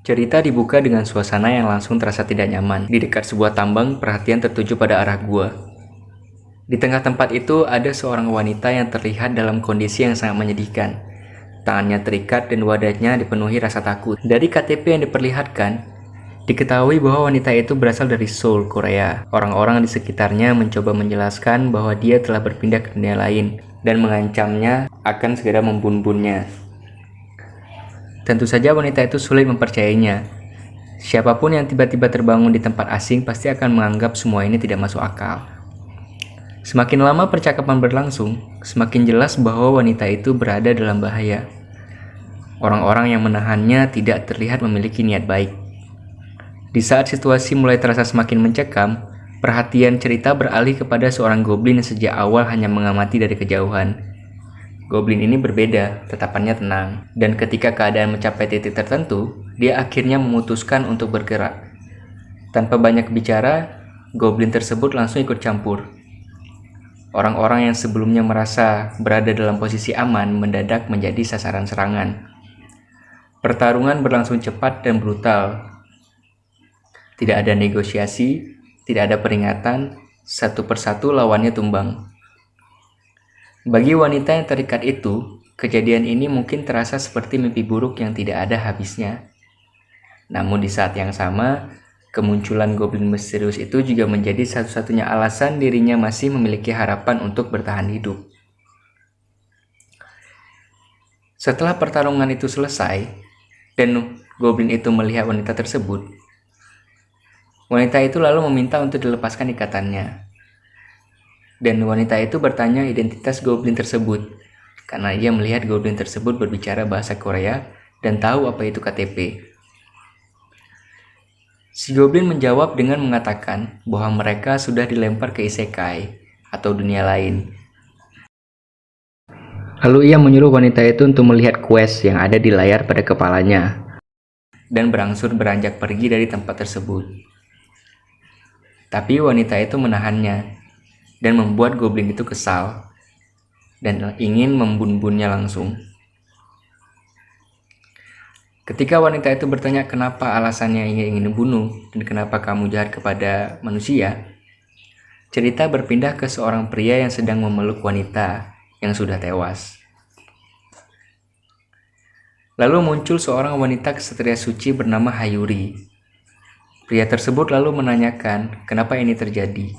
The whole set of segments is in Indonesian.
Cerita dibuka dengan suasana yang langsung terasa tidak nyaman. Di dekat sebuah tambang, perhatian tertuju pada arah gua. Di tengah tempat itu ada seorang wanita yang terlihat dalam kondisi yang sangat menyedihkan. Tangannya terikat dan wajahnya dipenuhi rasa takut. Dari KTP yang diperlihatkan, diketahui bahwa wanita itu berasal dari Seoul, Korea. Orang-orang di sekitarnya mencoba menjelaskan bahwa dia telah berpindah ke dunia lain dan mengancamnya akan segera membunuhnya. Tentu saja wanita itu sulit mempercayainya. Siapapun yang tiba-tiba terbangun di tempat asing pasti akan menganggap semua ini tidak masuk akal. Semakin lama percakapan berlangsung, semakin jelas bahwa wanita itu berada dalam bahaya. Orang-orang yang menahannya tidak terlihat memiliki niat baik. Di saat situasi mulai terasa semakin mencekam, perhatian cerita beralih kepada seorang goblin yang sejak awal hanya mengamati dari kejauhan. Goblin ini berbeda, tatapannya tenang, dan ketika keadaan mencapai titik tertentu, dia akhirnya memutuskan untuk bergerak. Tanpa banyak bicara, goblin tersebut langsung ikut campur. Orang-orang yang sebelumnya merasa berada dalam posisi aman mendadak menjadi sasaran serangan. Pertarungan berlangsung cepat dan brutal. Tidak ada negosiasi, tidak ada peringatan, satu persatu lawannya tumbang. Bagi wanita yang terikat itu, kejadian ini mungkin terasa seperti mimpi buruk yang tidak ada habisnya. Namun di saat yang sama, kemunculan goblin misterius itu juga menjadi satu-satunya alasan dirinya masih memiliki harapan untuk bertahan hidup. Setelah pertarungan itu selesai, dan goblin itu melihat wanita tersebut, wanita itu lalu meminta untuk dilepaskan ikatannya. Dan wanita itu bertanya identitas goblin tersebut, karena ia melihat goblin tersebut berbicara bahasa Korea dan tahu apa itu KTP. Si goblin menjawab dengan mengatakan bahwa mereka sudah dilempar ke isekai atau dunia lain. Lalu ia menyuruh wanita itu untuk melihat quest yang ada di layar pada kepalanya dan berangsur beranjak pergi dari tempat tersebut. Tapi wanita itu menahannya dan membuat goblin itu kesal dan ingin membunuhnya langsung. Ketika wanita itu bertanya kenapa alasannya ingin membunuh dan kenapa kamu jahat kepada manusia, cerita berpindah ke seorang pria yang sedang memeluk wanita yang sudah tewas. Lalu muncul seorang wanita ksatria suci bernama Hayuri. Pria tersebut lalu menanyakan kenapa ini terjadi.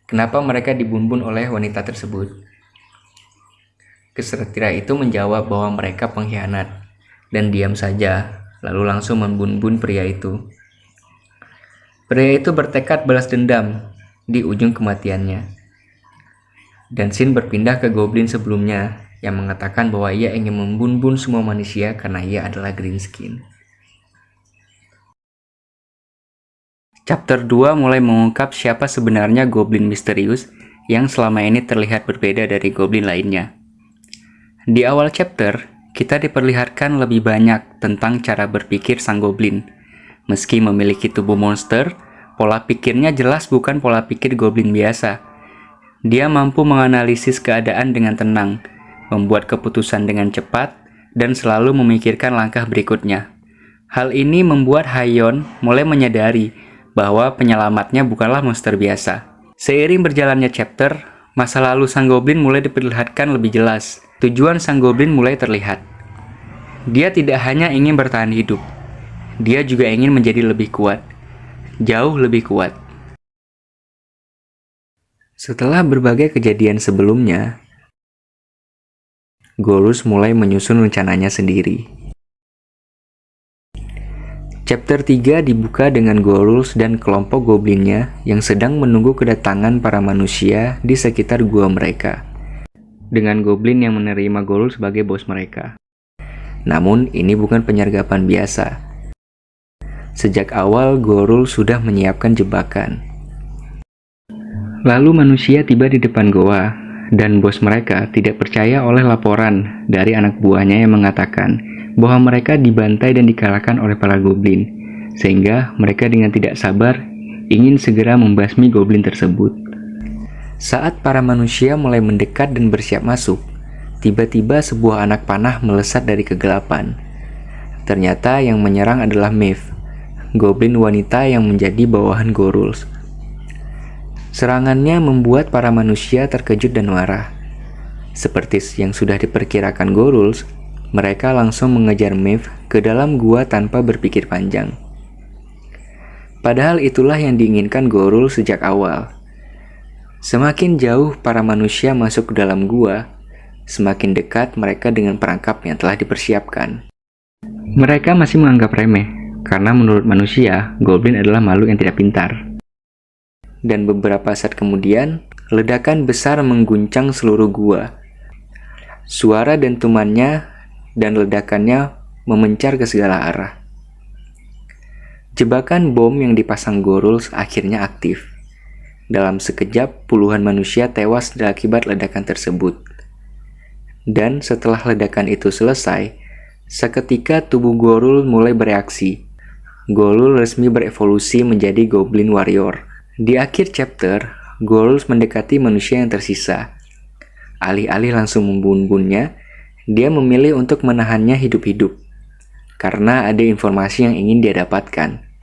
Kenapa mereka dibunuh oleh wanita tersebut? Ksatria itu menjawab bahwa mereka pengkhianat dan diam saja, lalu langsung membunuh pria itu. Pria itu bertekad balas dendam di ujung kematiannya. Dan scene berpindah ke goblin sebelumnya yang mengatakan bahwa ia ingin membunuh semua manusia karena ia adalah green skin. Chapter 2 mulai mengungkap siapa sebenarnya goblin misterius yang selama ini terlihat berbeda dari goblin lainnya. Di awal chapter, kita diperlihatkan lebih banyak tentang cara berpikir sang goblin. Meski memiliki tubuh monster, pola pikirnya jelas bukan pola pikir goblin biasa. Dia mampu menganalisis keadaan dengan tenang, membuat keputusan dengan cepat, dan selalu memikirkan langkah berikutnya. Hal ini membuat Hayeon mulai menyadari bahwa penyelamatnya bukanlah monster biasa. Seiring berjalannya chapter, masa lalu sang goblin mulai diperlihatkan lebih jelas. Tujuan sang goblin mulai terlihat. Dia tidak hanya ingin bertahan hidup, dia juga ingin menjadi lebih kuat, jauh lebih kuat. Setelah berbagai kejadian sebelumnya, Gorus mulai menyusun rencananya sendiri. Chapter 3 dibuka dengan Gorus dan kelompok goblinnya yang sedang menunggu kedatangan para manusia di sekitar gua mereka, dengan goblin yang menerima Gorus sebagai bos mereka. Namun ini bukan penyergapan biasa. Sejak awal Gorul sudah menyiapkan jebakan. Lalu manusia tiba di depan goa, dan bos mereka tidak percaya oleh laporan dari anak buahnya yang mengatakan bahwa mereka dibantai dan dikalahkan oleh para goblin, sehingga mereka dengan tidak sabar ingin segera membasmi goblin tersebut. Saat para manusia mulai mendekat dan bersiap masuk, tiba-tiba sebuah anak panah melesat dari kegelapan. Ternyata yang menyerang adalah Maeve, goblin wanita yang menjadi bawahan Goruls. Serangannya membuat para manusia terkejut dan marah. Seperti yang sudah diperkirakan Goruls, mereka langsung mengejar Maeve ke dalam gua tanpa berpikir panjang. Padahal itulah yang diinginkan Goruls sejak awal. Semakin jauh para manusia masuk ke dalam gua, semakin dekat mereka dengan perangkap yang telah dipersiapkan. Mereka masih menganggap remeh, karena menurut manusia, goblin adalah makhluk yang tidak pintar. Dan beberapa saat kemudian, ledakan besar mengguncang seluruh gua. Suara dentumannya dan ledakannya memencar ke segala arah. Jebakan bom yang dipasang Goruls akhirnya aktif. Dalam sekejap, puluhan manusia tewas akibat ledakan tersebut. Dan setelah ledakan itu selesai, seketika tubuh Gorul mulai bereaksi. Gorul resmi berevolusi menjadi Goblin Warrior. Di akhir chapter, Gorul mendekati manusia yang tersisa. Alih-alih langsung membunuhnya, dia memilih untuk menahannya hidup-hidup. Karena ada informasi yang ingin dia dapatkan.